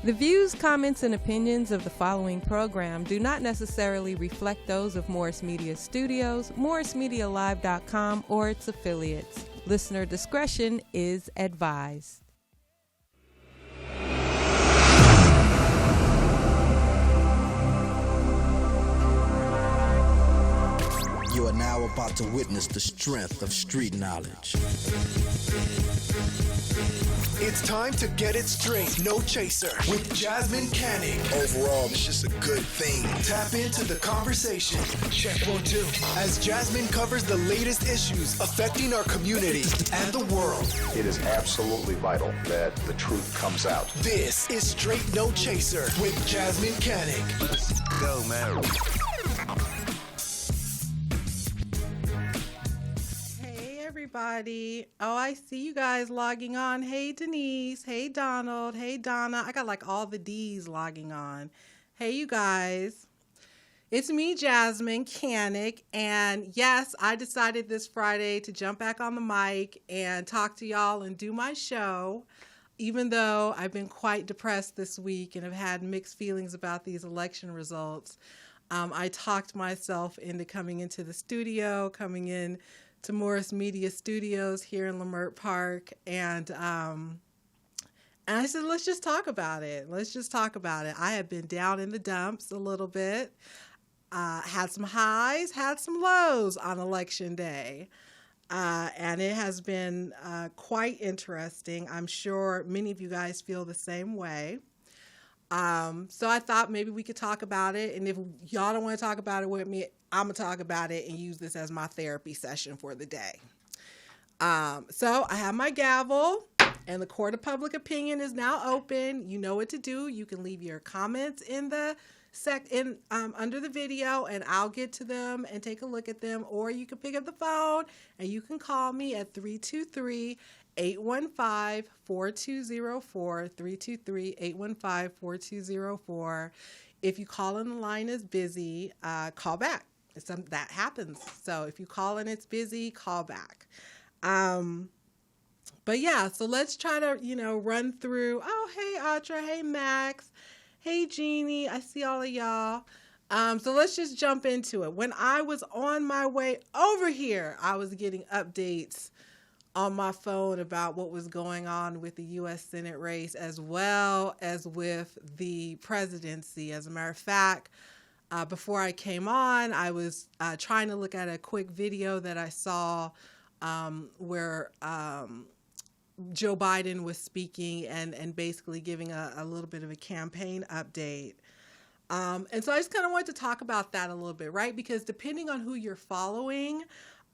The views, comments, and opinions of the following program do not necessarily reflect those of Morris Media Studios, MorrisMediaLive.com, or its affiliates. Listener discretion is advised. You are now about to witness the strength of street knowledge. It's time to get it straight. No chaser with Jasmyne Cannick. Overall, it's just a good thing. Tap into the conversation. Check 1, 2. As Jasmyne covers the latest issues affecting our community and the world. It is absolutely vital that the truth comes out. This is Straight No Chaser with Jasmyne Cannick. Let's go, man. Everybody. Oh, I see you guys logging on. Hey, Denise. Hey, Donald. Hey, Donna. I got like all the D's logging on. Hey, you guys. It's me, Jasmyne Cannick. And yes, I decided this Friday to jump back on the mic and talk to y'all and do my show, even though I've been quite depressed this week and have had mixed feelings about these election results. I talked myself into coming into the studio, coming in to Morris Media Studios here in Leimert Park, and I said, let's just talk about it. Let's just talk about it. I have been down in the dumps a little bit, had some highs, had some lows on Election Day, and it has been quite interesting. I'm sure many of you guys feel the same way. So I thought maybe we could talk about it, and if y'all don't want to talk about it with me, I'm going to talk about it and use this as my therapy session for the day. So I have my gavel, and the court of public opinion is now open. You know what to do. You can leave your comments in the under the video, and I'll get to them and take a look at them, or you can pick up the phone and you can call me at 323-815-4204, 323-815-4204. If you call and the line is busy, call back. That happens. So if you call and it's busy, call back. But yeah, so let's try to, run through. Oh, hey, Audra. Hey, Max. Hey, Jeannie. I see all of y'all. So let's just jump into it. When I was on my way over here, I was getting updates on my phone about what was going on with the U.S. Senate race as well as with the presidency. As a matter of fact, before I came on, I was trying to look at a quick video that I saw where Joe Biden was speaking and basically giving a little bit of a campaign update. And so I just kind of wanted to talk about that a little bit, right? Because depending on who you're following,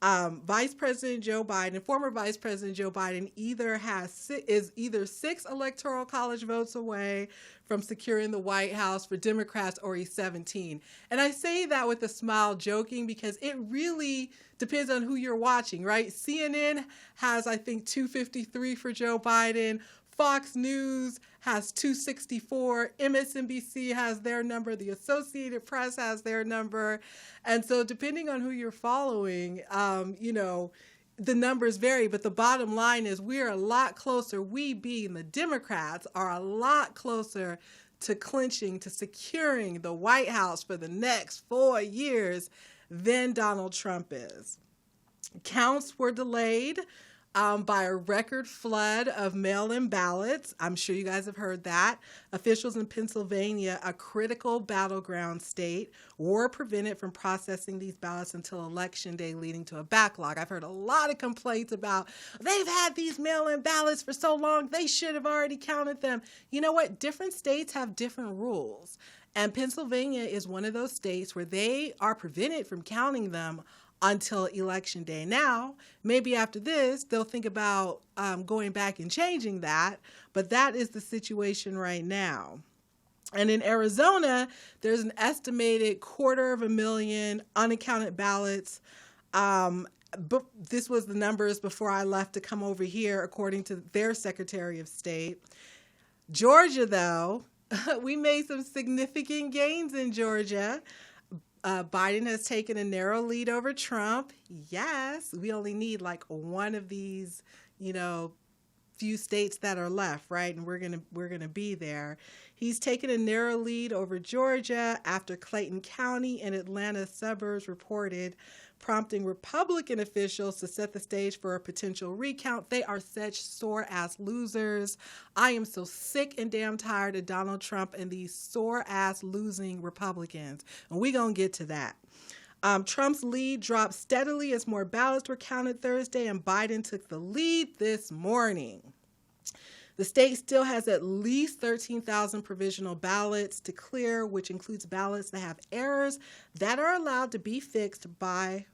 Vice President Joe Biden, former Vice President Joe Biden, is either 6 electoral college votes away from securing the White House for Democrats, or he's 17. And I say that with a smile, joking, because it really depends on who you're watching, right? CNN has, I think, 253 for Joe Biden. Fox News has 264. MSNBC has their number. The Associated Press has their number. And so depending on who you're following, the numbers vary. But the bottom line is we're a lot closer. We being the Democrats are a lot closer to clinching, to securing the White House for the next 4 years than Donald Trump is. Counts were delayed by a record flood of mail-in ballots. I'm sure you guys have heard that. Officials in Pennsylvania, a critical battleground state, were prevented from processing these ballots until Election Day, leading to a backlog. I've heard a lot of complaints about, they've had these mail-in ballots for so long, they should have already counted them. You know what? Different states have different rules. And Pennsylvania is one of those states where they are prevented from counting them until Election Day. Now, maybe after this, they'll think about going back and changing that, but that is the situation right now. And in Arizona, there's an estimated 250,000 unaccounted ballots. But this was the numbers before I left to come over here, according to their Secretary of State. Georgia, though, we made some significant gains in Georgia. Biden has taken a narrow lead over Trump. Yes, we only need like one of these, few few states that are left, right? And we're gonna be there. He's taken a narrow lead over Georgia after Clayton County and Atlanta suburbs reported, prompting Republican officials to set the stage for a potential recount. They are such sore-ass losers. I am so sick and damn tired of Donald Trump and these sore-ass losing Republicans. And we're going to get to that. Trump's lead dropped steadily as more ballots were counted Thursday, and Biden took the lead this morning. The state still has at least 13,000 provisional ballots to clear, which includes ballots that have errors that are allowed to be fixed by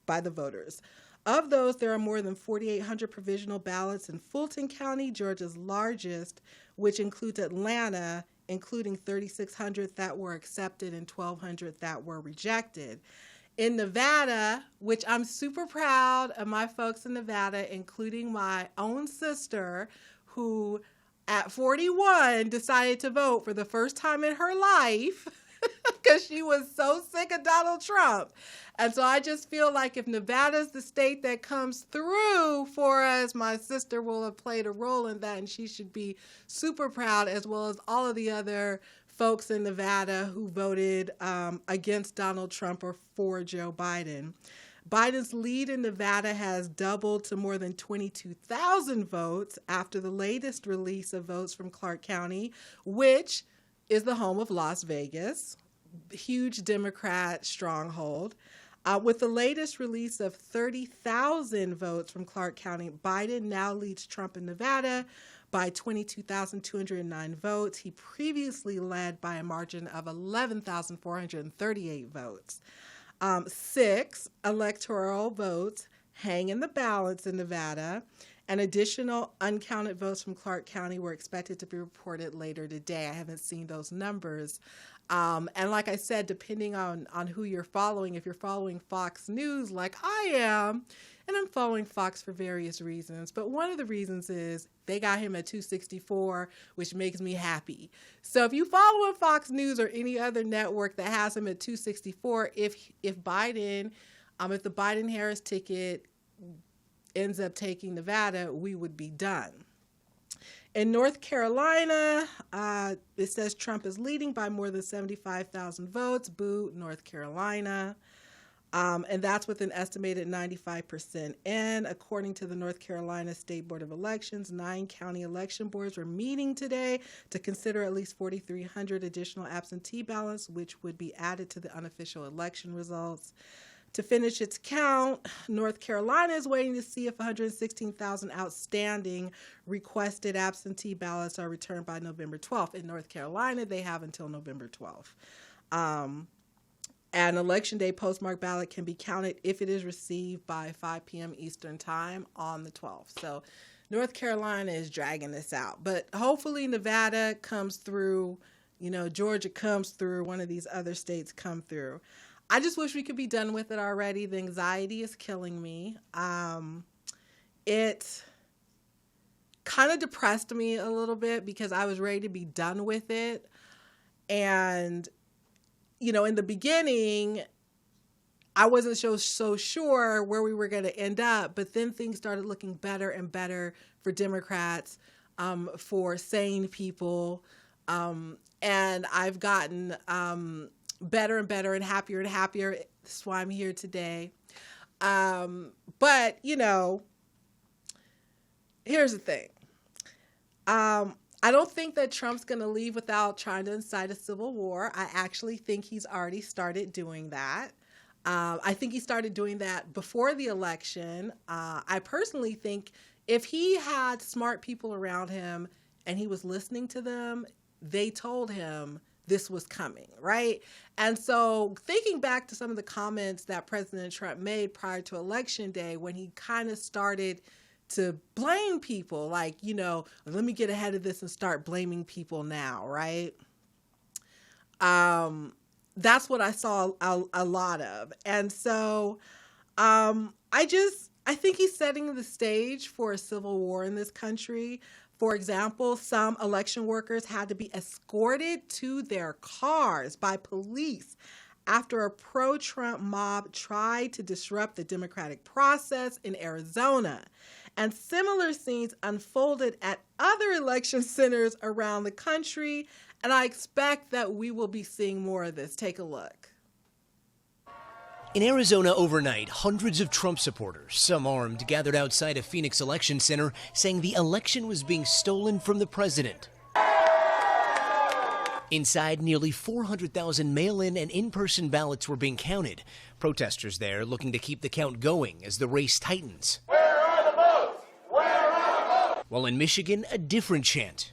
the voters. Of those, there are more than 4,800 provisional ballots in Fulton County, Georgia's largest, which includes Atlanta, including 3,600 that were accepted and 1,200 that were rejected. In Nevada, which I'm super proud of my folks in Nevada, including my own sister, who at 41 decided to vote for the first time in her life because she was so sick of Donald Trump. And so I just feel like if Nevada's the state that comes through for us, my sister will have played a role in that, and she should be super proud, as well as all of the other folks in Nevada who voted against Donald Trump or for Joe Biden. Biden's lead in Nevada has doubled to more than 22,000 votes after the latest release of votes from Clark County, which is the home of Las Vegas, huge Democrat stronghold. With the latest release of 30,000 votes from Clark County, Biden now leads Trump in Nevada by 22,209 votes. He previously led by a margin of 11,438 votes. 6 electoral votes hang in the balance in Nevada, and additional uncounted votes from Clark County were expected to be reported later today. I haven't seen those numbers. And like I said, depending on who you're following, if you're following Fox News like I am, and I'm following Fox for various reasons, but one of the reasons is they got him at 264, which makes me happy. So if you follow Fox News or any other network that has him at 264, if Biden, if the Biden-Harris ticket ends up taking Nevada, we would be done. In North Carolina, it says Trump is leading by more than 75,000 votes. Boo, North Carolina. And that's with an estimated 95% in. According to the North Carolina State Board of Elections, 9 county election boards were meeting today to consider at least 4,300 additional absentee ballots, which would be added to the unofficial election results. To finish its count, North Carolina is waiting to see if 116,000 outstanding requested absentee ballots are returned by November 12th. In North Carolina, they have until November 12th. An Election Day postmark ballot can be counted if it is received by 5 p.m. Eastern Time on the 12th. So North Carolina is dragging this out. But hopefully Nevada comes through, Georgia comes through, one of these other states come through. I just wish we could be done with it already. The anxiety is killing me. It kind of depressed me a little bit because I was ready to be done with it. And, in the beginning, I wasn't so sure where we were going to end up. But then things started looking better and better for Democrats, for sane people. And I've gotten better and better and happier. That's why I'm here today. But, here's the thing. I don't think that Trump's going to leave without trying to incite a civil war. I actually think he's already started doing that. I think he started doing that before the election. I personally think if he had smart people around him and he was listening to them, they told him this was coming, right? And so thinking back to some of the comments that President Trump made prior to Election Day, when he kind of started to blame people, like, let me get ahead of this and start blaming people now, right? That's what I saw a lot of. And so I think he's setting the stage for a civil war in this country. For example, some election workers had to be escorted to their cars by police after a pro-Trump mob tried to disrupt the democratic process in Arizona. And similar scenes unfolded at other election centers around the country. And I expect that we will be seeing more of this. Take a look. In Arizona overnight, hundreds of Trump supporters, some armed, gathered outside a Phoenix election center saying the election was being stolen from the president. Inside, nearly 400,000 mail-in and in-person ballots were being counted. Protesters there looking to keep the count going as the race tightens. Where are the votes? Where are the votes? While in Michigan, a different chant.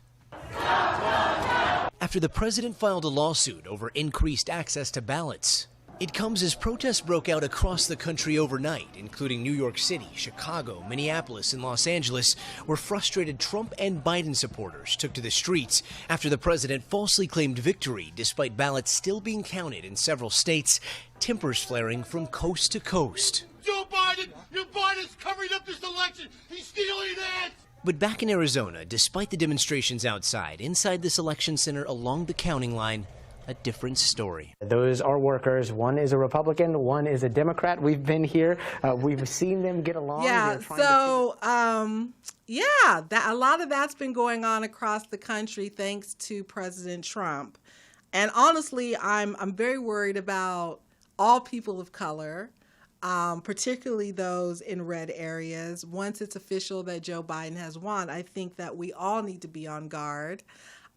After the president filed a lawsuit over increased access to ballots. It comes as protests broke out across the country overnight, including New York City, Chicago, Minneapolis, and Los Angeles, where frustrated Trump and Biden supporters took to the streets after the president falsely claimed victory despite ballots still being counted in several states, tempers flaring from coast to coast. Joe Biden, your Biden's covering up this election. He's stealing it. But back in Arizona, despite the demonstrations outside, inside this election center along the counting line, a different story. Those are workers. One is a Republican, one is a Democrat. We've been here. We've seen them get along. Yeah, so, a lot of that's been going on across the country thanks to President Trump. And honestly, I'm very worried about all people of color, particularly those in red areas. Once it's official that Joe Biden has won, I think that we all need to be on guard.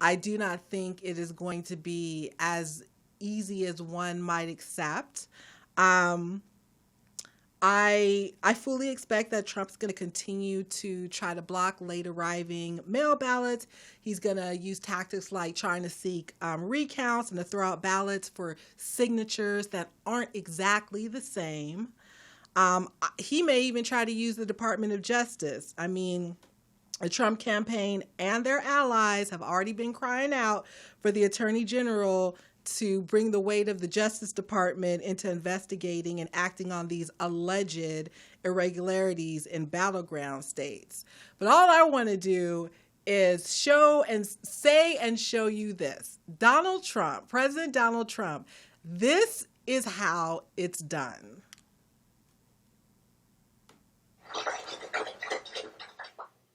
I do not think it is going to be as easy as one might accept. I fully expect that Trump's going to continue to try to block late arriving mail ballots. He's going to use tactics like trying to seek recounts and to throw out ballots for signatures that aren't exactly the same. He may even try to use the Department of Justice. I mean, the Trump campaign and their allies have already been crying out for the Attorney General to bring the weight of the Justice Department into investigating and acting on these alleged irregularities in battleground states. But all I want to do is show you this. Donald Trump, President Donald Trump, this is how it's done.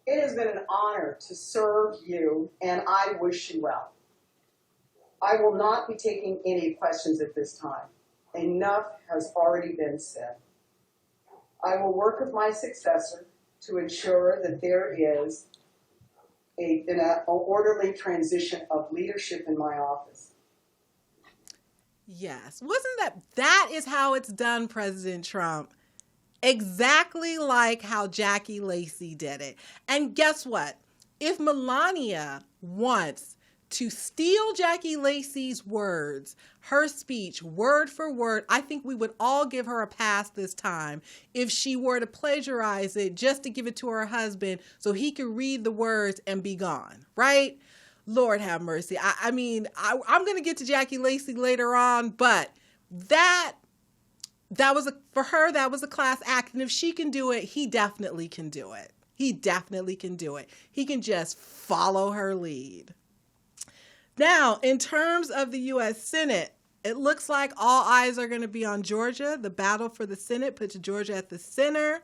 It has been an honor to serve you, and I wish you well. I will not be taking any questions at this time. Enough has already been said. I will work with my successor to ensure that there is an orderly transition of leadership in my office. Yes. Wasn't that is how it's done, President Trump? Exactly like how Jackie Lacey did it. And guess what? If Melania wants to steal Jackie Lacey's words, her speech, word for word, I think we would all give her a pass this time if she were to plagiarize it just to give it to her husband so he could read the words and be gone, right? Lord have mercy. I'm going to get to Jackie Lacey later on, but that was for her, that was a class act. And if she can do it, he definitely can do it. He definitely can do it. He can just follow her lead. Now, in terms of the U.S. Senate, it looks like all eyes are going to be on Georgia. The battle for the Senate puts Georgia at the center.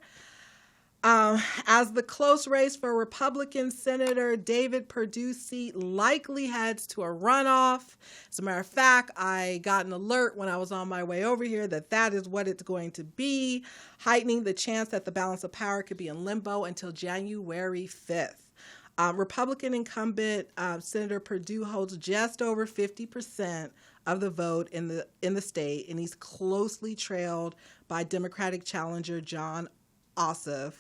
As the close race for Republican Senator David Perdue's seat likely heads to a runoff. As a matter of fact, I got an alert when I was on my way over here that is what it's going to be, heightening the chance that the balance of power could be in limbo until January 5th. Republican incumbent Senator Perdue holds just over 50% of the vote in the state, and he's closely trailed by Democratic challenger Jon Ossoff.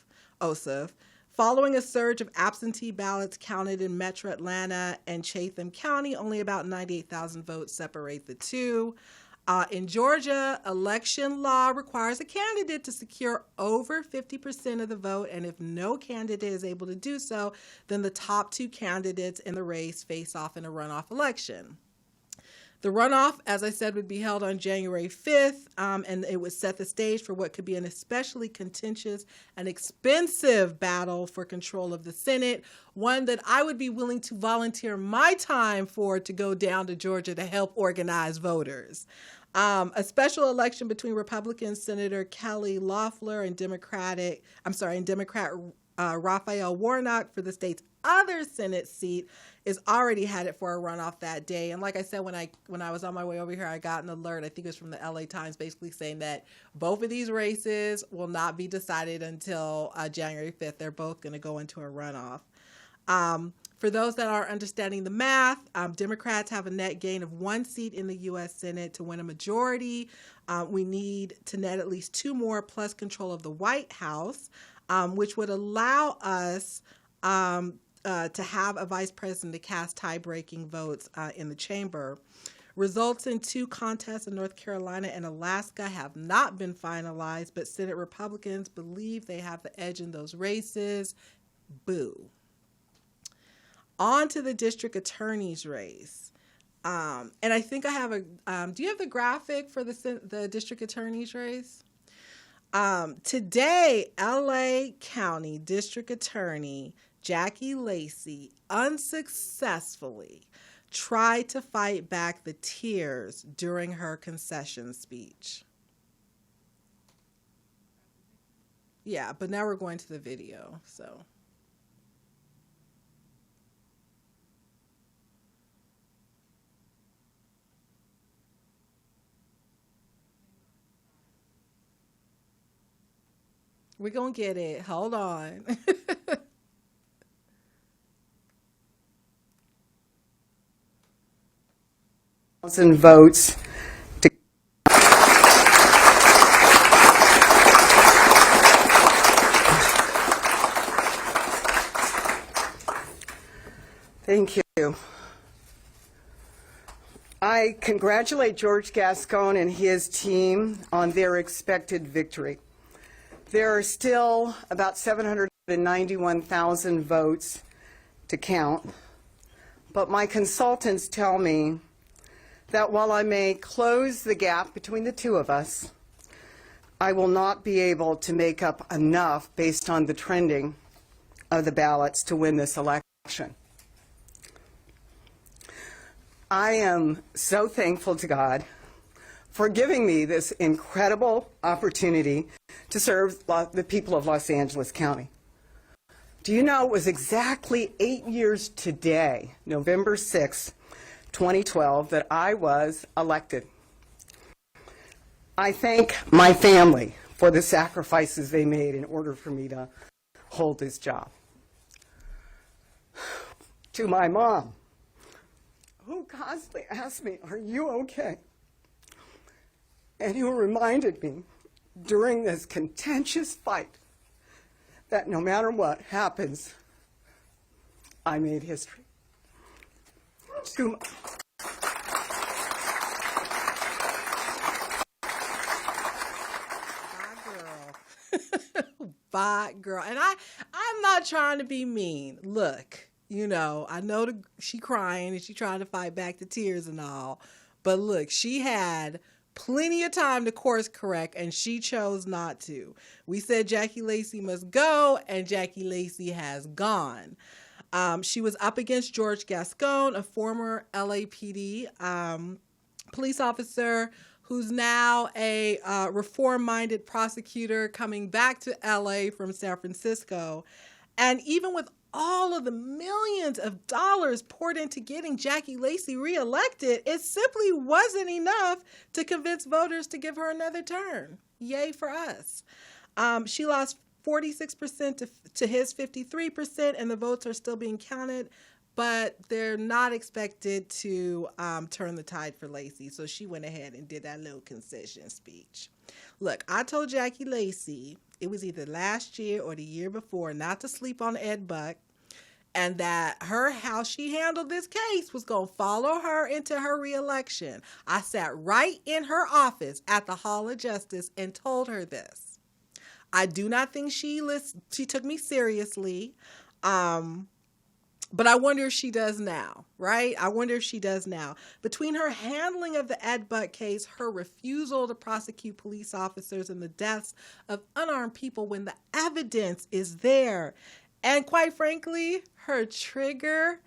Following a surge of absentee ballots counted in Metro Atlanta and Chatham County, only about 98,000 votes separate the two. In Georgia, election law requires a candidate to secure over 50% of the vote, and if no candidate is able to do so, then the top two candidates in the race face off in a runoff election. The runoff, as I said, would be held on January 5th, and it would set the stage for what could be an especially contentious and expensive battle for control of the Senate, one that I would be willing to volunteer my time for to go down to Georgia to help organize voters. A special election between Republican Senator Kelly Loeffler and Democrat Raphael Warnock for the state's other Senate seat is already headed for a runoff that day. And like I said, when I was on my way over here, I got an alert, I think it was from the LA Times, basically saying that both of these races will not be decided until January 5th. They're both going to go into a runoff. For those that are understanding the math, Democrats have a net gain of 1 seat in the U.S. Senate to win a majority. We need to net at least 2 more plus control of the White House, which would allow us to have a vice president to cast tie-breaking votes in the chamber. Results in 2 contests in North Carolina and Alaska have not been finalized, but Senate Republicans believe they have the edge in those races. Boo. On to the district attorney's race. And I think I have do you have the graphic for the district attorney's race? Today, LA County District Attorney Jackie Lacey unsuccessfully tried to fight back the tears during her concession speech. Yeah, but now we're going to the video, so. We're going to get it. Hold on. Votes to Thank you. I congratulate George Gascon and his team on their expected victory. There are still about 791,000 votes to count, but my consultants tell me that while I may close the gap between the two of us, I will not be able to make up enough based on the trending of the ballots to win this election. I am so thankful to God for giving me this incredible opportunity to serve the people of Los Angeles County. Do you know it was exactly 8 years today, November 6, 2012, that I was elected. I thank my family for the sacrifices they made in order for me to hold this job. To my mom, who constantly asked me, "Are you okay?" and who reminded me during this contentious fight that no matter what happens, I made history. To Bye, girl. And I'm not trying to be mean. Look, you know, I know she crying and she trying to fight back the tears and all. But look, she had plenty of time to course correct, and she chose not to. We said Jackie Lacey must go, and Jackie Lacey has gone. She was up against George Gascon, a former LAPD police officer who's now a reform-minded prosecutor coming back to LA from San Francisco. And even with all of the millions of dollars poured into getting Jackie Lacey reelected, it simply wasn't enough to convince voters to give her another turn. Yay for us. She lost 46% to his 53%, and the votes are still being counted, but they're not expected to turn the tide for Lacey. So she went ahead and did that little concession speech. Look, I told Jackie Lacey, it was either last year or the year before, not to sleep on Ed Buck, and that how she handled this case was going to follow her into her reelection. I sat right in her office at the Hall of Justice and told her this. I do not think she took me seriously, but I wonder if she does now, right? I wonder if she does now. Between her handling of the Ed Buck case, her refusal to prosecute police officers and the deaths of unarmed people when the evidence is there, and quite frankly, her trigger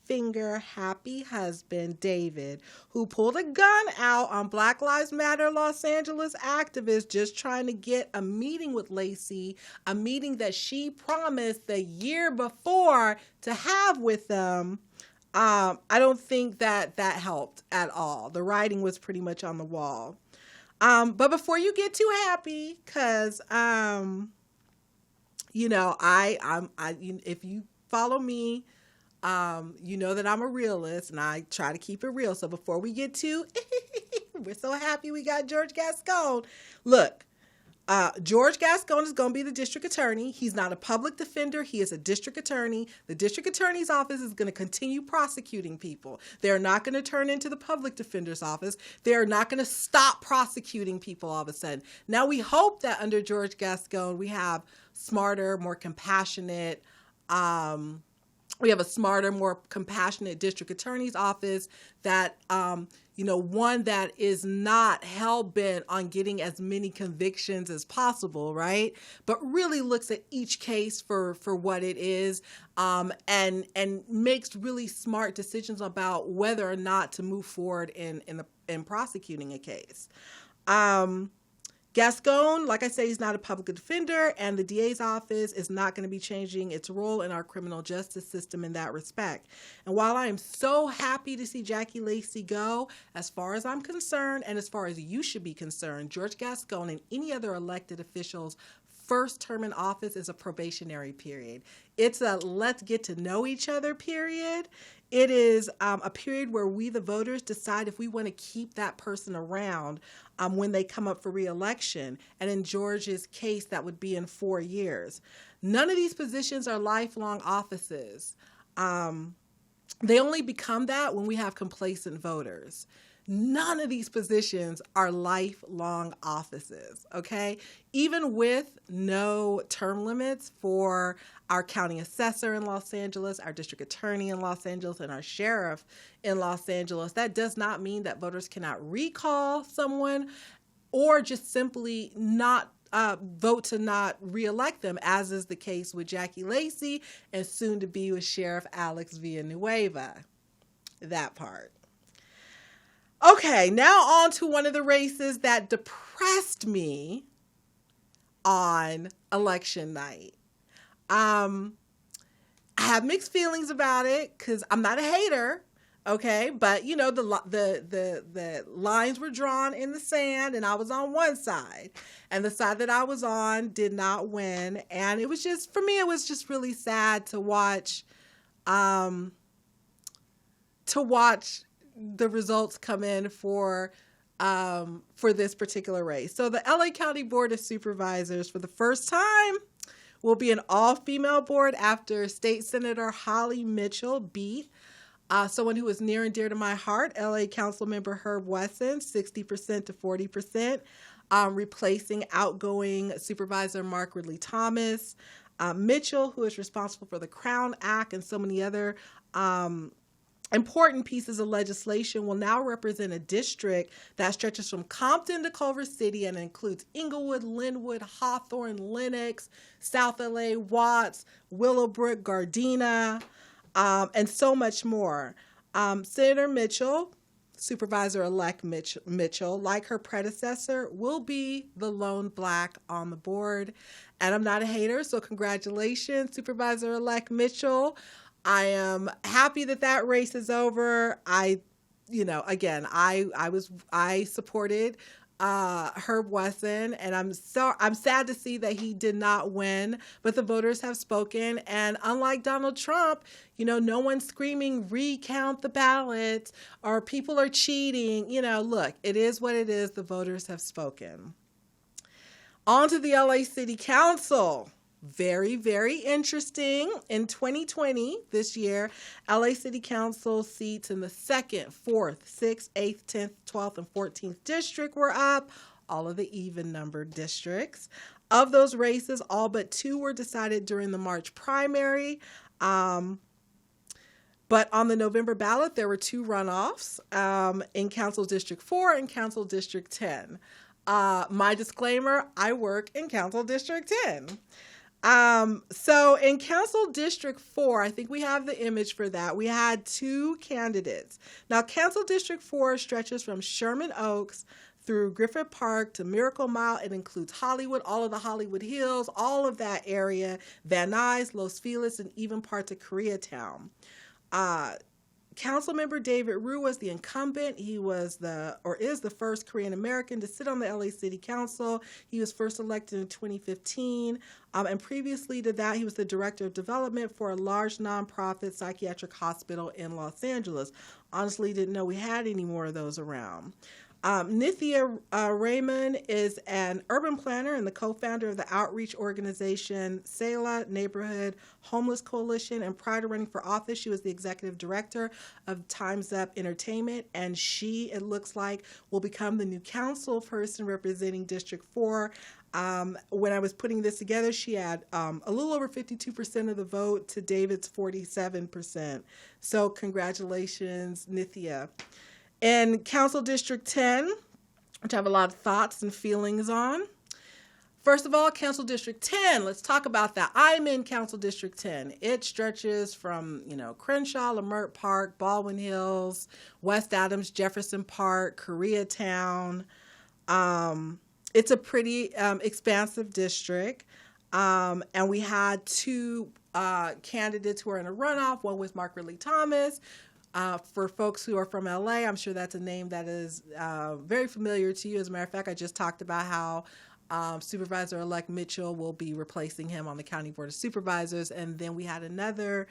finger happy husband, David, who pulled a gun out on Black Lives Matter Los Angeles activists just trying to get a meeting with Lacey, a meeting that she promised the year before to have with them. I don't think that helped at all. The writing was pretty much on the wall. But before you get too happy, because if you follow me, you know that I'm a realist and I try to keep it real. So before we get too, we're so happy we got George Gascon. Look, George Gascon is going to be the district attorney. He's not a public defender. He is a district attorney. The district attorney's office is going to continue prosecuting people. They're not going to turn into the public defender's office. They're not going to stop prosecuting people all of a sudden. Now, we hope that under George Gascon, we have smarter, more compassionate, more compassionate district attorney's office that, one that is not hell-bent on getting as many convictions as possible, right? But really looks at each case for what it is, and makes really smart decisions about whether or not to move forward in prosecuting a case. Gascon, like I say, he's not a public defender, and the DA's office is not going to be changing its role in our criminal justice system in that respect. And while I am so happy to see Jackie Lacey go, as far as I'm concerned, and as far as you should be concerned, George Gascon and any other elected officials' first term in office is a probationary period. It's a let's get to know each other period. It is a period where we, the voters, decide if we want to keep that person around when they come up for re-election. And in George's case, that would be in 4 years. None of these positions are lifelong offices. They only become that when we have complacent voters. None of these positions are lifelong offices, okay? Even with no term limits for our county assessor in Los Angeles, our district attorney in Los Angeles, and our sheriff in Los Angeles, that does not mean that voters cannot recall someone or just simply not vote to not reelect them, as is the case with Jackie Lacey and soon to be with Sheriff Alex Villanueva. That part. Okay, now on to one of the races that depressed me on election night. I have mixed feelings about it because I'm not a hater, okay? But the lines were drawn in the sand, and I was on one side, and the side that I was on did not win, and it was just, for me, it was just really sad to watch. The results come in for this particular race. So the LA County Board of Supervisors, for the first time, will be an all-female board after State Senator Holly Mitchell beat someone who is near and dear to my heart, LA Councilmember Herb Wesson, 60% to 40%, replacing outgoing Supervisor Mark Ridley Thomas. Mitchell, who is responsible for the Crown Act and so many other important pieces of legislation, will now represent a district that stretches from Compton to Culver City and includes Inglewood, Linwood, Hawthorne, Lenox, South LA, Watts, Willowbrook, Gardena, and so much more. Senator Mitchell, Supervisor-elect Mitchell, like her predecessor, will be the lone Black on the board. And I'm not a hater, so congratulations, Supervisor-elect Mitchell. I am happy that race is over. I supported Herb Wesson, and I'm sad to see that he did not win, but the voters have spoken. And unlike Donald Trump, no one's screaming recount the ballots or people are cheating. Look, it is what it is. The voters have spoken. On to the LA City Council. Very, very interesting. In 2020, this year, LA City Council seats in the 2nd, 4th, 6th, 8th, 10th, 12th, and 14th district were up, all of the even-numbered districts. Of those races, all but 2 were decided during the March primary. But on the November ballot, there were 2 runoffs in Council District 4 and Council District 10. My disclaimer, I work in Council District 10. So in Council District 4, I think we have the image for that. We had two candidates. Now, Council District 4 stretches from Sherman Oaks through Griffith Park to Miracle Mile. It includes Hollywood, all of the Hollywood Hills, all of that area, Van Nuys, Los Feliz, and even parts of Koreatown. Councilmember David Rue was the incumbent. He is the first Korean American to sit on the LA City Council. He was first elected in 2015. And previously to that, he was the director of development for a large nonprofit psychiatric hospital in Los Angeles. Honestly, didn't know we had any more of those around. Nithya Raymond is an urban planner and the co-founder of the outreach organization Sela Neighborhood Homeless Coalition, and prior to running for office, she was the executive director of Time's Up Entertainment, and she, it looks like, will become the new council person representing District 4. When I was putting this together, she had a little over 52% of the vote to David's 47%. So congratulations, Nithya. In Council District 10, which I have a lot of thoughts and feelings on. First of all, Council District 10, let's talk about that. I'm in Council District 10. It stretches from, Crenshaw, Lamert Park, Baldwin Hills, West Adams, Jefferson Park, Koreatown. It's a pretty expansive district. And we had two candidates who are in a runoff. One was Mark Ridley Thomas. For folks who are from LA, I'm sure that's a name that is very familiar to you. As a matter of fact, I just talked about how Supervisor-elect Mitchell will be replacing him on the County Board of Supervisors. And then we had another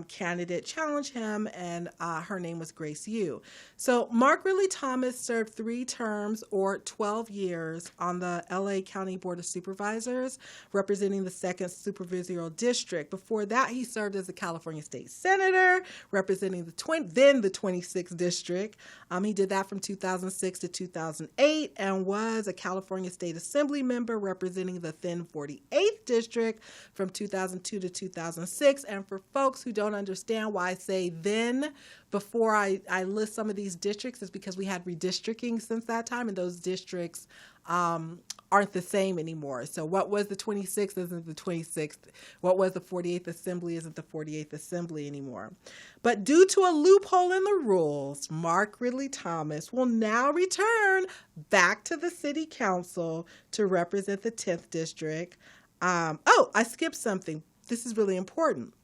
candidate challenge him, and her name was Grace Yu. So Mark Ridley Thomas served 3 terms or 12 years on the LA County Board of Supervisors, representing the 2nd Supervisorial District. Before that, he served as a California State Senator, representing the 26th District. He did that from 2006 to 2008, and was a California State Assembly member representing the then 48th District from 2002 to 2006. And for folks who don't understand why I say then before I list some of these districts, is because we had redistricting since that time, and those districts aren't the same anymore. So what was the 26th isn't the 26th. What was the 48th Assembly isn't the 48th Assembly anymore. But due to a loophole in the rules, Mark Ridley Thomas will now return back to the City Council to represent the 10th District. I skipped something. This is really important.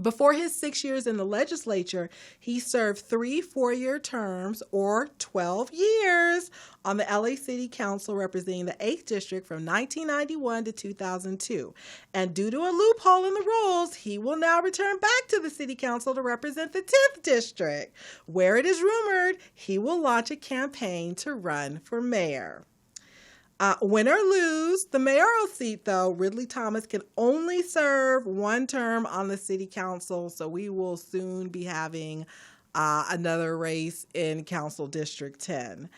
Before his 6 years in the legislature, he served 3 4-year terms or 12 years on the LA City Council representing the 8th District from 1991 to 2002. And due to a loophole in the rules, he will now return back to the City Council to represent the 10th District, where it is rumored he will launch a campaign to run for mayor. Win or lose the mayoral seat, though, Ridley Thomas can only serve 1 term on the City Council, so we will soon be having another race in Council District 10.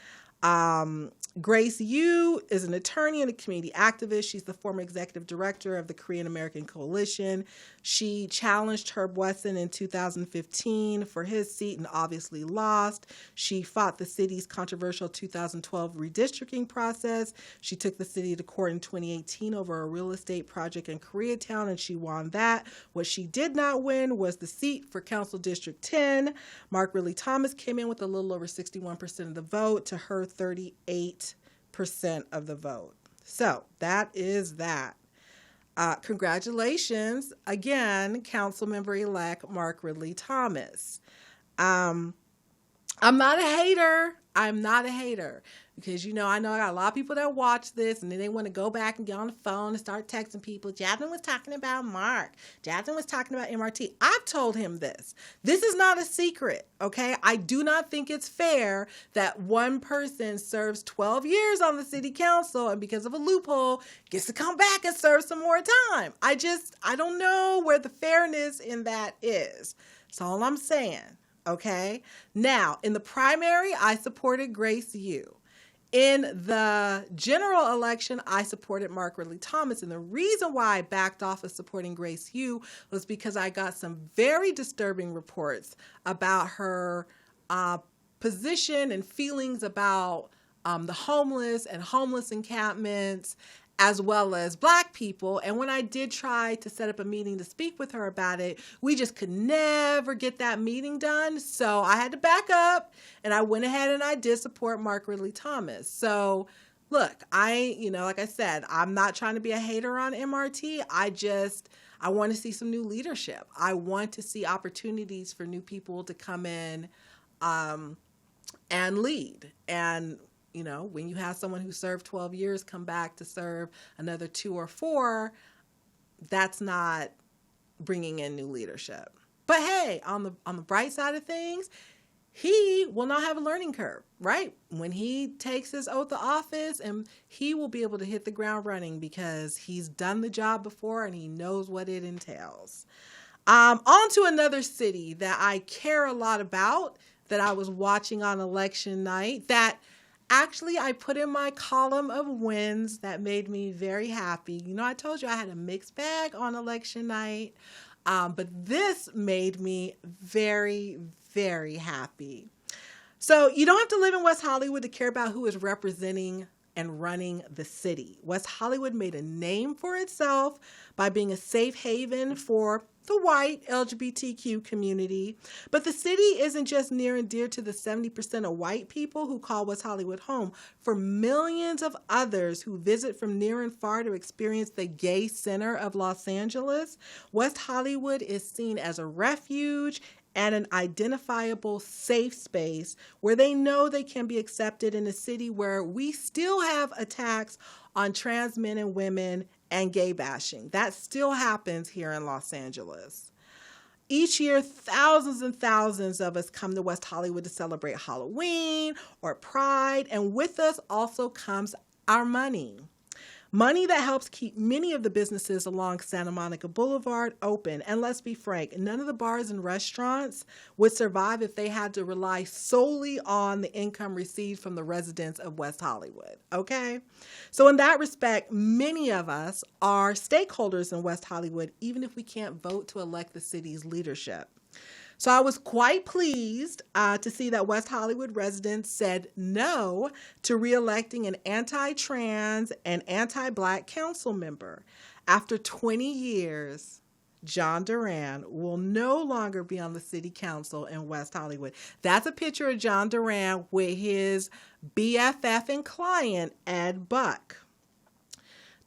Grace Yu is an attorney and a community activist. She's the former executive director of the Korean American Coalition. She challenged Herb Wesson in 2015 for his seat and obviously lost. She fought the city's controversial 2012 redistricting process. She took the city to court in 2018 over a real estate project in Koreatown, and she won that. What she did not win was the seat for Council District 10. Mark Ridley Thomas came in with a little over 61% of the vote to her 38% of the vote. So that is that. Congratulations again, Councilmember-elect Mark Ridley Thomas. I'm not a hater. Because, I know I got a lot of people that watch this, and then they want to go back and get on the phone and start texting people. Jasmine was talking about Mark. Jasmine was talking about MRT. I've told him this. This is not a secret, okay? I do not think it's fair that one person serves 12 years on the City Council and because of a loophole gets to come back and serve some more time. I don't know where the fairness in that is. That's all I'm saying. Okay. Now, in the primary, I supported Grace Yu. In the general election, I supported Mark Ridley Thomas. And the reason why I backed off of supporting Grace Yu was because I got some very disturbing reports about her position and feelings about the homeless and homeless encampments as well as Black people. And when I did try to set up a meeting to speak with her about it, we just could never get that meeting done. So I had to back up, and I went ahead and I did support Mark Ridley Thomas. So look, like I said, I'm not trying to be a hater on MRT. I want to see some new leadership. I want to see opportunities for new people to come in and lead. And, when you have someone who served 12 years come back to serve another 2 or 4, that's not bringing in new leadership. But hey, on the bright side of things, he will not have a learning curve, right? When he takes his oath of office, and he will be able to hit the ground running because he's done the job before and he knows what it entails. On to another city that I care a lot about, that I was watching on election night, that actually I put in my column of wins that made me very happy. I told you I had a mixed bag on election night, but this made me very, very happy. So you don't have to live in West Hollywood to care about who is representing and running the city. West Hollywood made a name for itself by being a safe haven for the white LGBTQ community. But the city isn't just near and dear to the 70% of white people who call West Hollywood home. For millions of others who visit from near and far to experience the gay center of Los Angeles, West Hollywood is seen as a refuge and an identifiable safe space where they know they can be accepted in a city where we still have attacks on trans men and women and gay bashing. That still happens here in Los Angeles. Each year, thousands and thousands of us come to West Hollywood to celebrate Halloween or Pride, and with us also comes our money. Money that helps keep many of the businesses along Santa Monica Boulevard open. And let's be frank, none of the bars and restaurants would survive if they had to rely solely on the income received from the residents of West Hollywood, okay? So in that respect, many of us are stakeholders in West Hollywood, even if we can't vote to elect the city's leadership. So I was quite pleased to see that West Hollywood residents said no to re-electing an anti-trans and anti-Black council member. After 20 years, John Duran will no longer be on the city council in West Hollywood. That's a picture of John Duran with his BFF and client, Ed Buck.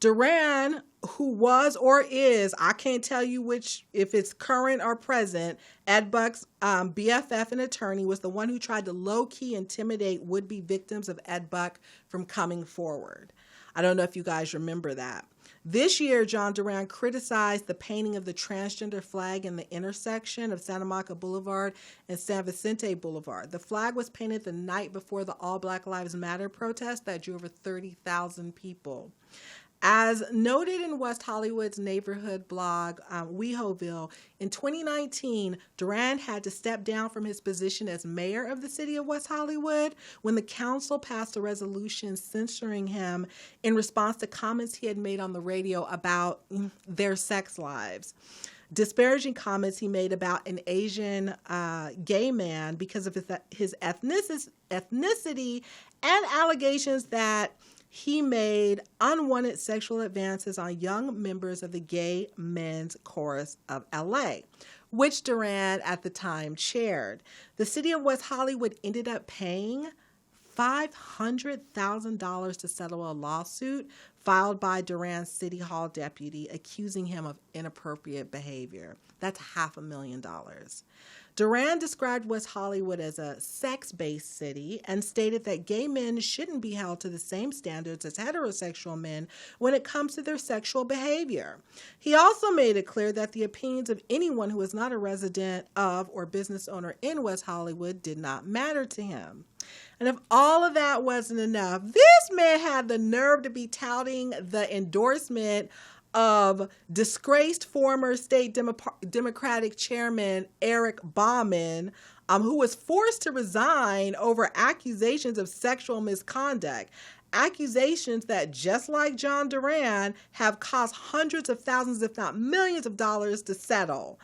Duran, who was or is, I can't tell you which, if it's current or present, Ed Buck's BFF and attorney, was the one who tried to low-key intimidate would-be victims of Ed Buck from coming forward. I don't know if you guys remember that. This year, John Duran criticized the painting of the transgender flag in the intersection of Santa Monica Boulevard and San Vicente Boulevard. The flag was painted the night before the All Black Lives Matter protest that drew over 30,000 people. As noted in West Hollywood's neighborhood blog, WeHoville, in 2019, Duran had to step down from his position as mayor of the city of West Hollywood when the council passed a resolution censoring him in response to comments he had made on the radio about their sex lives. Disparaging comments he made about an Asian gay man because of his ethnicity and allegations that he made unwanted sexual advances on young members of the Gay Men's Chorus of LA, which Duran at the time chaired. The city of West Hollywood ended up paying $500,000 to settle a lawsuit filed by Duran's City Hall deputy accusing him of inappropriate behavior. That's $500,000. Duran described West Hollywood as a sex-based city and stated that gay men shouldn't be held to the same standards as heterosexual men when it comes to their sexual behavior. He also made it clear that the opinions of anyone who is not a resident of or business owner in West Hollywood did not matter to him. And if all of that wasn't enough, this man had the nerve to be touting the endorsement of disgraced former state Democratic chairman Eric Bauman, who was forced to resign over accusations of sexual misconduct. Accusations that, just like John Duran, have cost hundreds of thousands, if not millions of dollars to settle.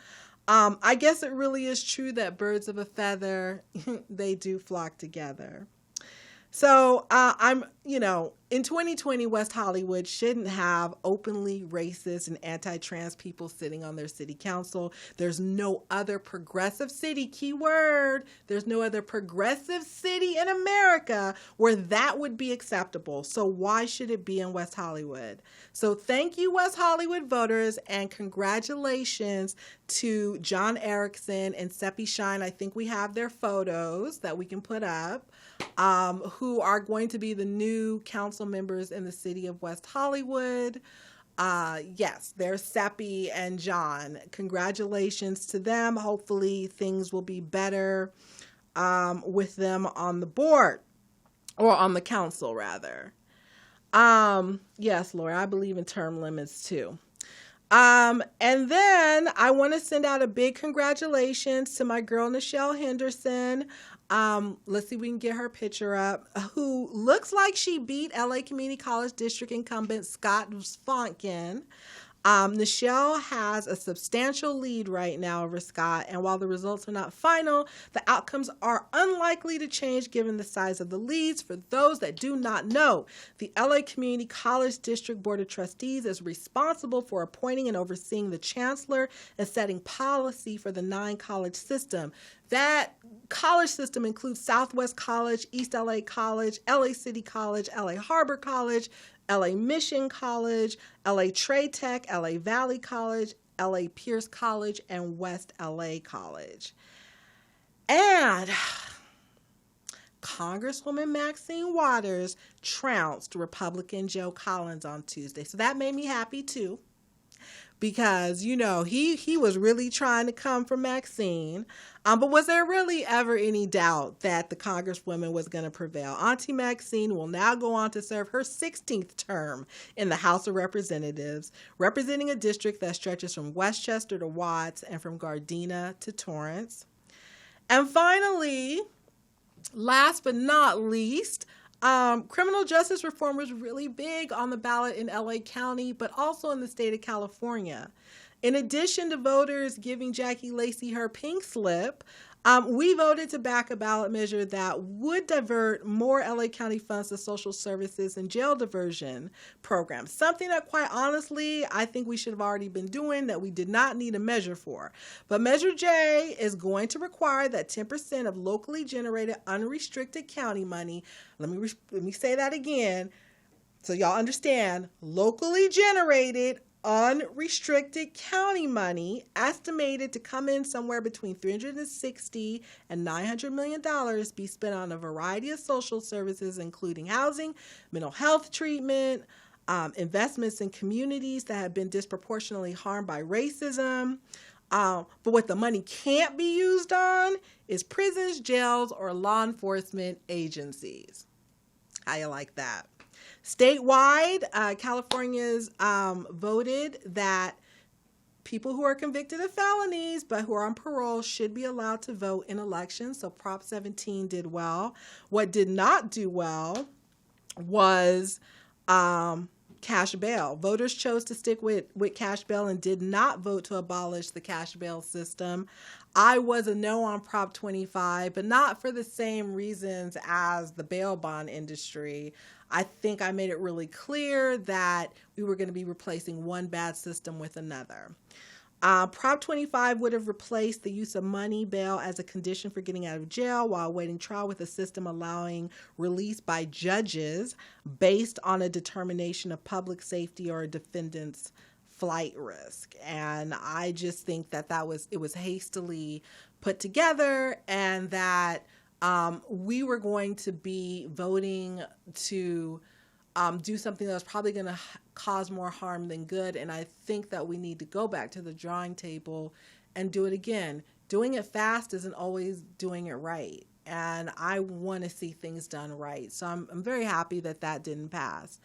I guess it really is true that birds of a feather, they do flock together. So in 2020, West Hollywood shouldn't have openly racist and anti-trans people sitting on their city council. There's no other progressive city, keyword, there's no other progressive city in America where that would be acceptable. So why should it be in West Hollywood? So thank you, West Hollywood voters, and congratulations to John Erickson and Seppi Shine. I think we have their photos that we can put up, who are going to be the new council members in the city of West Hollywood. Yes, there's Seppi and John. Congratulations to them. Hopefully things will be better with them on the board, or on the council rather. Yes, Laura, I believe in term limits too. And then I want to send out a big congratulations to my girl, Nichelle Henderson. Let's see if we can get her picture up, who looks like she beat LA Community College District incumbent Scott Fonkin. Nichelle has a substantial lead right now over Scott, and while the results are not final, the outcomes are unlikely to change given the size of the leads. For those that do not know, the LA Community College District Board of Trustees is responsible for appointing and overseeing the chancellor and setting policy for the 9-college system. That college system includes Southwest College, East LA College, LA City College, LA Harbor College, LA Mission College, LA Trade Tech, LA Valley College, LA Pierce College, and West LA College. And Congresswoman Maxine Waters trounced Republican Joe Collins on Tuesday. So that made me happy too, because, you know, he was really trying to come for Maxine. But was there really ever any doubt that the Congresswoman was going to prevail? Auntie Maxine will now go on to serve her 16th term in the House of Representatives, representing a district that stretches from Westchester to Watts and from Gardena to Torrance. And finally, last but not least, criminal justice reform was really big on the ballot in LA County, but also in the state of California. In addition to voters giving Jackie Lacey her pink slip, we voted to back a ballot measure that would divert more LA County funds to social services and jail diversion programs, something that, quite honestly, I think we should have already been doing, that we did not need a measure for. But Measure J is going to require that 10% of locally generated unrestricted county money, let me say that again so y'all understand, locally generated unrestricted county money, estimated to come in somewhere between $360 and $900 million, be spent on a variety of social services, including housing, mental health treatment, investments in communities that have been disproportionately harmed by racism. But what the money can't be used on is prisons, jails, or law enforcement agencies. How you like that? Statewide, California's voted that people who are convicted of felonies but who are on parole should be allowed to vote in elections. So Prop 17 did well. What did not do well was cash bail. Voters chose to stick with cash bail and did not vote to abolish the cash bail system. I was a no on Prop 25, but not for the same reasons as the bail bond industry. I think I made it really clear that we were going to be replacing one bad system with another. Prop 25 would have replaced the use of money bail as a condition for getting out of jail while awaiting trial, with a system allowing release by judges based on a determination of public safety or a defendant's flight risk. And I just think that it was hastily put together, and that we were going to be voting to do something that was probably going to cause more harm than good. And I think that we need to go back to the drawing table and do it again. Doing it fast isn't always doing it right. And I want to see things done right. So I'm very happy that didn't pass.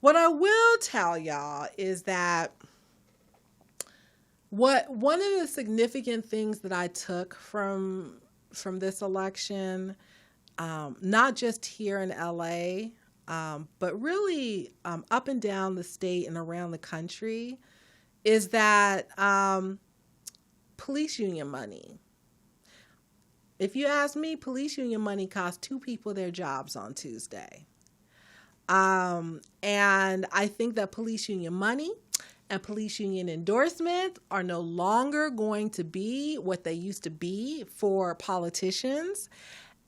What I will tell y'all is that one of the significant things that I took from this election, not just here in LA, but really up and down the state and around the country, is that police union money. If you ask me, police union money cost 2 people their jobs on Tuesday. And I think that police union money and police union endorsements are no longer going to be what they used to be for politicians.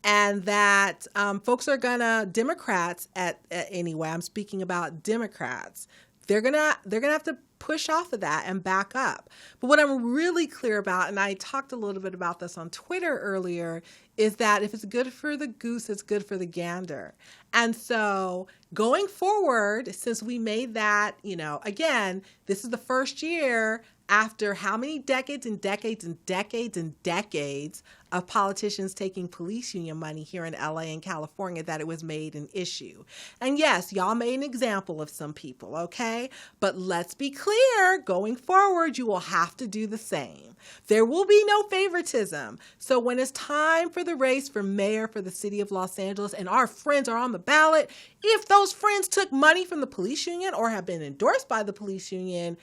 And that folks are gonna, Democrats anyway, I'm speaking about Democrats, they're gonna have to push off of that and back up. But what I'm really clear about, and I talked a little bit about this on Twitter earlier, is that if it's good for the goose, it's good for the gander. And so going forward, since we made that, again, this is the first year after how many decades and decades and decades and decades of politicians taking police union money here in LA and California that it was made an issue. And yes, y'all made an example of some people, okay? But let's be clear, going forward, you will have to do the same. There will be no favoritism. So when it's time for the race for mayor for the city of Los Angeles and our friends are on the ballot, if those friends took money from the police union or have been endorsed by the police union,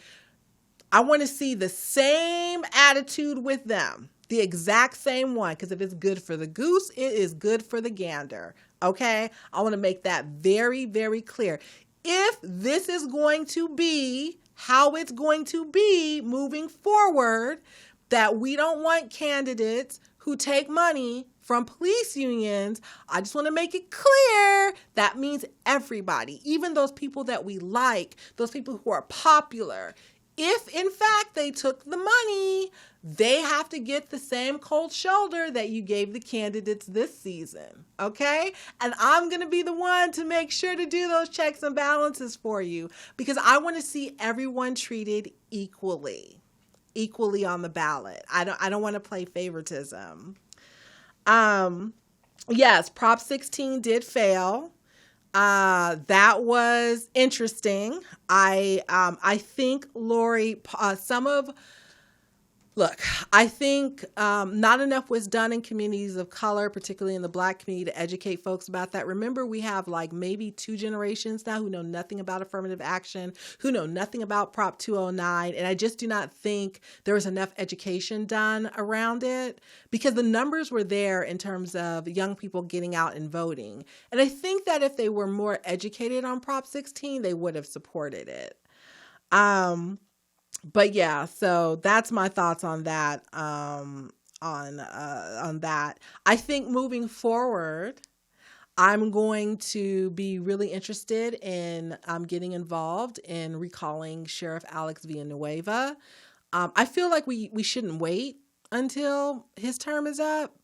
I want to see the same attitude with them, the exact same one, because if it's good for the goose, it is good for the gander, okay? I want to make that very, very clear. If this is going to be how it's going to be moving forward, that we don't want candidates who take money from police unions, I just want to make it clear that means everybody, even those people that we like, those people who are popular. If, in fact, they took the money, they have to get the same cold shoulder that you gave the candidates this season, okay? And I'm going to be the one to make sure to do those checks and balances for you because I want to see everyone treated equally on the ballot. I don't want to play favoritism. Yes, Prop 16 did fail. That was interesting. I think, Lori, I think not enough was done in communities of color, particularly in the Black community, to educate folks about that. Remember, we have like maybe 2 generations now who know nothing about affirmative action, who know nothing about Prop 209, and I just do not think there was enough education done around it because the numbers were there in terms of young people getting out and voting. And I think that if they were more educated on Prop 16, they would have supported it. But yeah, so that's my thoughts on that. On that, I think moving forward, I'm going to be really interested in getting involved in recalling Sheriff Alex Villanueva. I feel like we shouldn't wait until his term is up.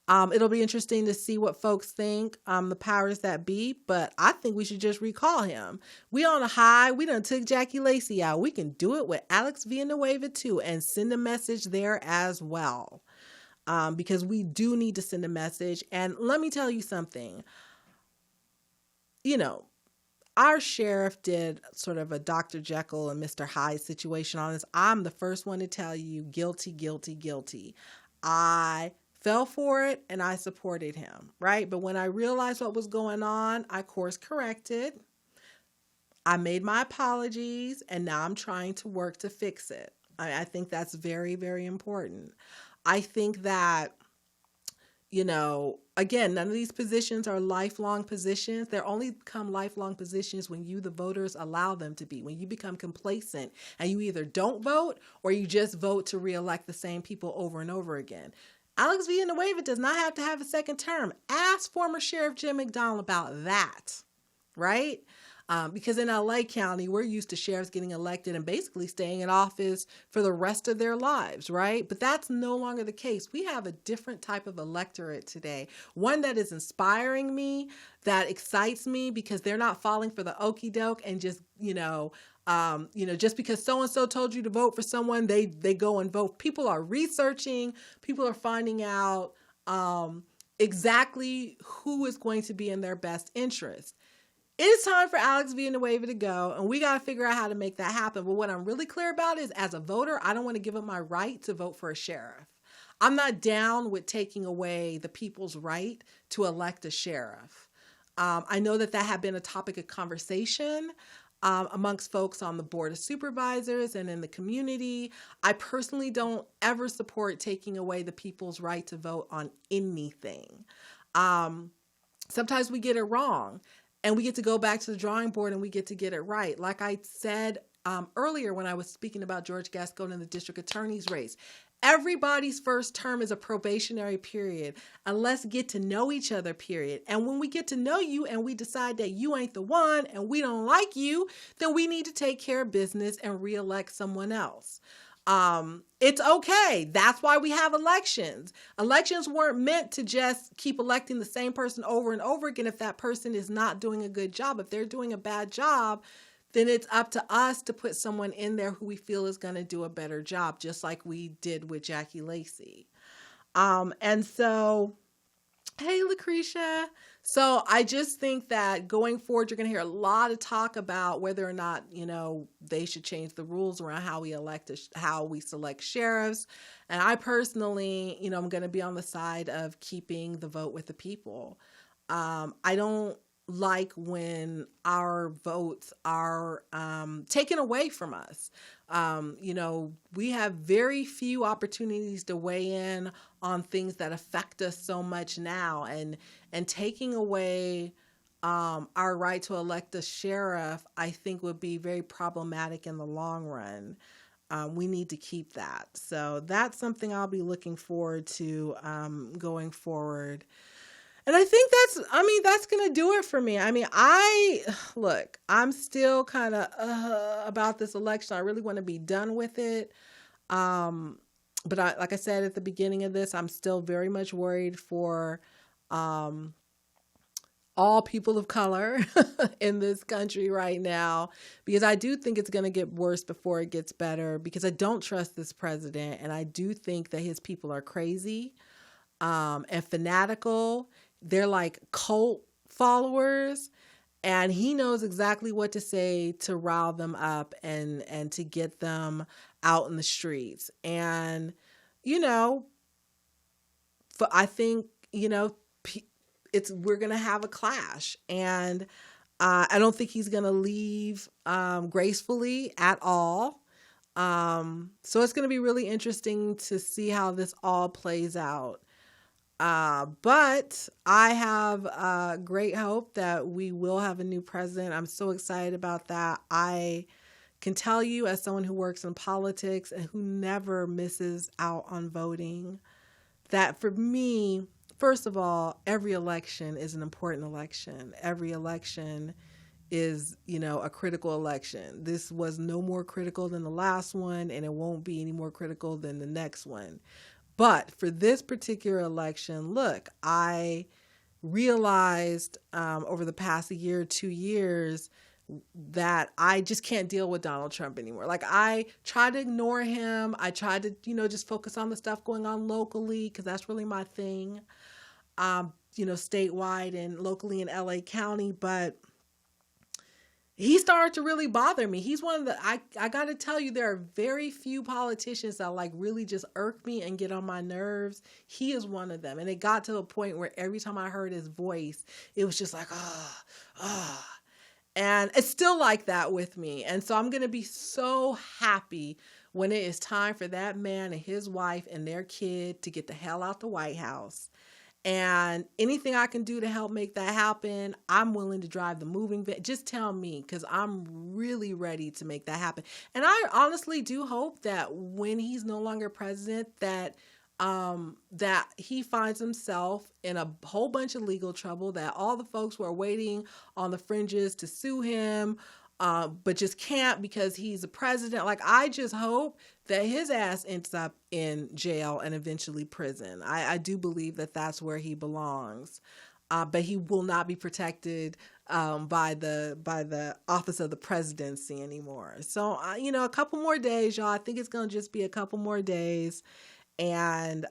It'll be interesting to see what folks think, the powers that be, but I think we should just recall him. We on a high. We done took Jackie Lacey out. We can do it with Alex Villanueva too and send a message there as well, because we do need to send a message. And let me tell you something. Our sheriff did sort of a Dr. Jekyll and Mr. Hyde situation on this. I'm the first one to tell you guilty, guilty, guilty. I fell for it and I supported him, right? But when I realized what was going on, I course corrected. I made my apologies and now I'm trying to work to fix it. I think that's very, very important. I think that, again, none of these positions are lifelong positions. They're only become lifelong positions when you, the voters, allow them to be. When you become complacent and you either don't vote or you just vote to reelect the same people over and over again. Alex Villanueva does not have to have a second term. Ask former Sheriff Jim McDonald about that, right? Because in LA County, we're used to sheriffs getting elected and basically staying in office for the rest of their lives, right? But that's no longer the case. We have a different type of electorate today, one that is inspiring me, that excites me because they're not falling for the okie doke and just, just because so-and-so told you to vote for someone, they go and vote. People are researching, people are finding out exactly who is going to be in their best interest. It is time for Alex Villanueva to go, and we got to figure out how to make that happen. But what I'm really clear about is, as a voter, I don't want to give up my right to vote for a sheriff. I'm not down with taking away the people's right to elect a sheriff. I know that had been a topic of conversation amongst folks on the Board of Supervisors and in the community. I personally don't ever support taking away the people's right to vote on anything. Sometimes we get it wrong. and we get to go back to the drawing board and we get to get it right. Like I said earlier when I was speaking about George Gascon in the district attorney's race, everybody's first term is a probationary period, a let's get to know each other period. And when we get to know you and we decide that you ain't the one and we don't like you, then we need to take care of business and reelect someone else. It's okay. That's why we have elections. Elections weren't meant to just keep electing the same person over and over again if that person is not doing a good job. If they're doing a bad job, then it's up to us to put someone in there who we feel is going to do a better job, just like we did with Jackie Lacey. And so, hey, Lucretia. So I just think that going forward, you're going to hear a lot of talk about whether or not, they should change the rules around how we select sheriffs. And I personally, I'm going to be on the side of keeping the vote with the people. I don't like when our votes are taken away from us. We have very few opportunities to weigh in on things that affect us so much now, and taking away our right to elect a sheriff, I think would be very problematic in the long run. We need to keep that. So that's something I'll be looking forward to going forward. And I think that's going to do it for me. I'm still kind of about this election. I really want to be done with it. But like I said at the beginning of this, I'm still very much worried for all people of color in this country right now, because I do think it's going to get worse before it gets better, because I don't trust this president. And I do think that his people are crazy and fanatical. They're like cult followers, and he knows exactly what to say to rile them up and to get them out in the streets. And, I think, we're going to have a clash, and I don't think he's going to leave gracefully at all. So it's going to be really interesting to see how this all plays out. But I have great hope that we will have a new president. I'm so excited about that. I can tell you, as someone who works in politics and who never misses out on voting, that for me, first of all, every election is an important election. Every election is, a critical election. This was no more critical than the last one, and it won't be any more critical than the next one. But for this particular election, look, I realized over the past year, 2 years, that I just can't deal with Donald Trump anymore. Like, I try to ignore him. I try to, just focus on the stuff going on locally, because that's really my thing, statewide and locally in LA County. But he started to really bother me. He's one of the, I got to tell you, there are very few politicians that really just irk me and get on my nerves. He is one of them. And it got to a point where every time I heard his voice, it was just like, And it's still like that with me. And so I'm going to be so happy when it is time for that man and his wife and their kid to get the hell out the White House. And anything I can do to help make that happen, I'm willing to drive the moving van. Just tell me, because I'm really ready to make that happen. And I honestly do hope that when he's no longer president, that he finds himself in a whole bunch of legal trouble, that all the folks who are waiting on the fringes to sue him, but just can't because he's a president. I just hope that his ass ends up in jail and eventually prison. I do believe that that's where he belongs. But he will not be protected by the office of the presidency anymore. So, a couple more days, y'all. I think it's going to just be a couple more days. And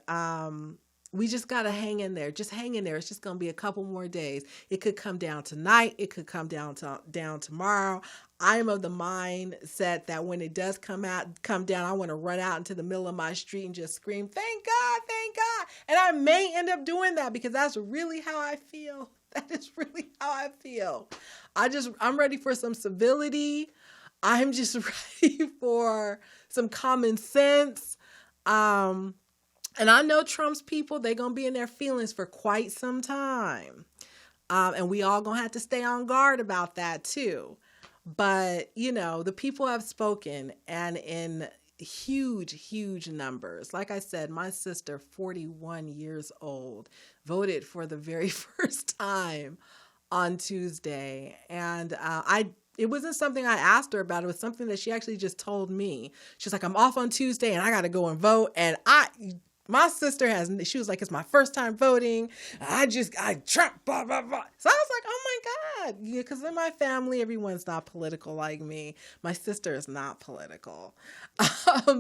we just got to hang in there. Just hang in there. It's just going to be a couple more days. It could come down tonight. It could come down tomorrow. I am of the mindset that when it does come down, I want to run out into the middle of my street and just scream, "Thank God, thank God." And I may end up doing that because that's really how I feel. That is really how I feel. I'm ready for some civility. I'm just ready for some common sense. And I know Trump's people, they're going to be in their feelings for quite some time. And we all gonna have to stay on guard about that too. But, you know, the people have spoken, and in huge numbers. Like I said, my sister, 41 years old, voted for the very first time on Tuesday. And it wasn't something I asked her about. It was something that she actually just told me. She's like, I'm off on Tuesday and I got to go and vote. And my sister she was like, it's my first time voting. Trump, blah, blah, blah. So I was like, oh my God. Yeah, because in my family, everyone's not political like me. My sister is not political.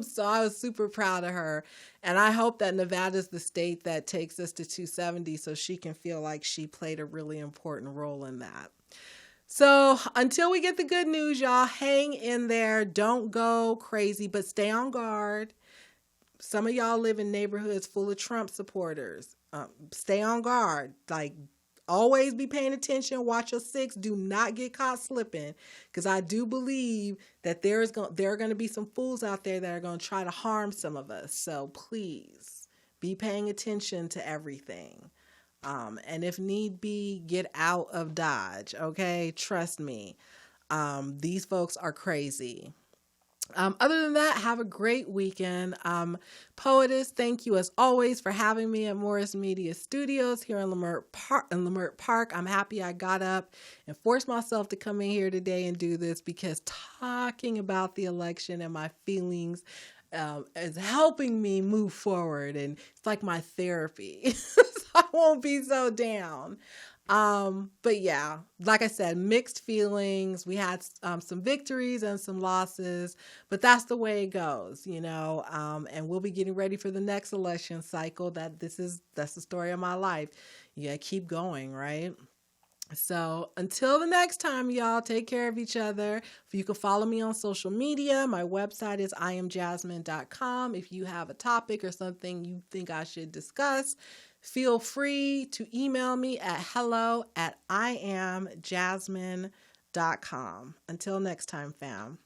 So I was super proud of her. And I hope that Nevada's the state that takes us to 270 so she can feel like she played a really important role in that. So until we get the good news, y'all, hang in there. Don't go crazy, but stay on guard. Some of y'all live in neighborhoods full of Trump supporters. Stay on guard. Like, always be paying attention. Watch your six. Do not get caught slipping, because I do believe that there are going to be some fools out there that are going to try to harm some of us. So please be paying attention to everything. And if need be, get out of Dodge, okay? Trust me. These folks are crazy. Other than that, have a great weekend. Poetess, thank you as always for having me at Morris Media Studios here in Leimert Park. I'm happy I got up and forced myself to come in here today and do this, because talking about the election and my feelings is helping me move forward, and it's like my therapy. So I won't be so down. But yeah, like I said, mixed feelings. We had some victories and some losses, but that's the way it goes, you know. And we'll be getting ready for the next election cycle. That's the story of my life. You gotta keep going, right? So until the next time, y'all, take care of each other. You can follow me on social media. My website is iamjasmyne.com. If you have a topic or something you think I should discuss, feel free to email me at hello@iamjasmyne.com. Until next time, fam.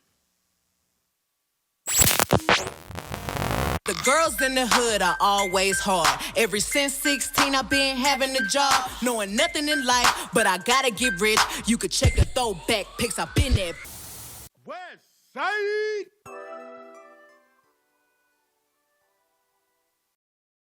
The girls in the hood are always hard. Ever since 16, I've been having a job, knowing nothing in life, but I gotta get rich. You could check the throwback pics, I've been there. West Side.